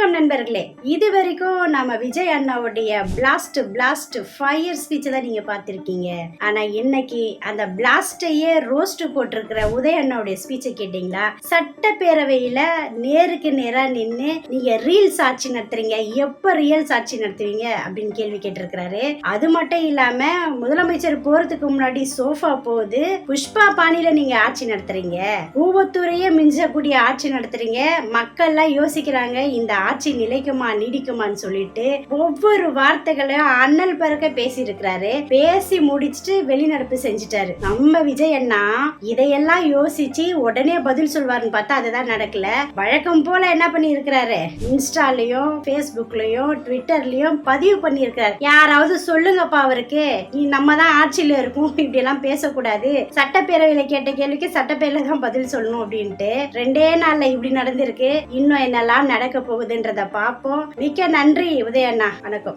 வணக்கம் நண்பர்களே. இது வரைக்கும் நம்ம விஜய் அண்ணாவுடைய பிளாஸ்ட் ஃபயர் ஸ்பீச் தான் நீங்க பார்த்திருக்கீங்க. ஆனா இன்னைக்கு அந்த பிளாஸ்டையே ரோஸ்ட் போட்டிருக்கிற உதய அண்ணாவுடைய ஸ்பீச்சை கேட்டீங்களா? சட்டப்பேரவையில நேருக்கு நேரா நின்று நீங்க ரீல்ஸ் ஆட்சி நடத்துறீங்க, எப்ப ரியல் ஆட்சி நடத்துவீங்க அப்படின்னு கேள்வி கேட்டிருக்கிறாரு. அது மட்டும் இல்லாம முதலமைச்சர் போறதுக்கு முன்னாடி சோஃபா போகுது, புஷ்பா பாணியில நீங்க ஆட்சி நடத்துறீங்க, ஊவத்தூரையே மிஞ்சக்கூடிய ஆட்சி நடத்துறீங்க, மக்கள்லாம் யோசிக்கிறாங்க இந்த ஆட்சி நிலைக்குமா நீடிக்குமான்னு சொல்லிட்டு ஒவ்வொரு வார்த்தைகளையும் அண்ணல் பறக்க பேசி இருக்கிறாரு. பேசி முடிச்சுட்டு வெளிநடப்பு செஞ்சுட்டாரு. நம்ம விஜய் அண்ணா இதையெல்லாம் யோசிச்சு உடனே பதில் சொல்வாருன்னு பார்த்தா அதுதான் நடக்கல. வழக்கம் போல என்ன பண்ணி இருக்கிறாரு, இன்ஸ்டாலயும் பேஸ்புக்லயும் ட்விட்டர்லயும் பதிவு பண்ணி இருக்கிறாரு. யாராவது சொல்லுங்கப்பா அவருக்கு, நம்ம தான் ஆட்சியில இருக்கும், இப்படி எல்லாம் பேசக்கூடாது, சட்டப்பேரவையில கேட்ட கேள்விக்கு சட்டப்பேரவையில தான் பதில் சொல்லணும் அப்படின்ட்டு 2 நாள்ல இப்படி நடந்திருக்கு. இன்னும் என்னெல்லாம் நடக்க போகுதுன்றத பார்ப்போம். மிக்க நன்றி உதய அண்ணா. வணக்கம்.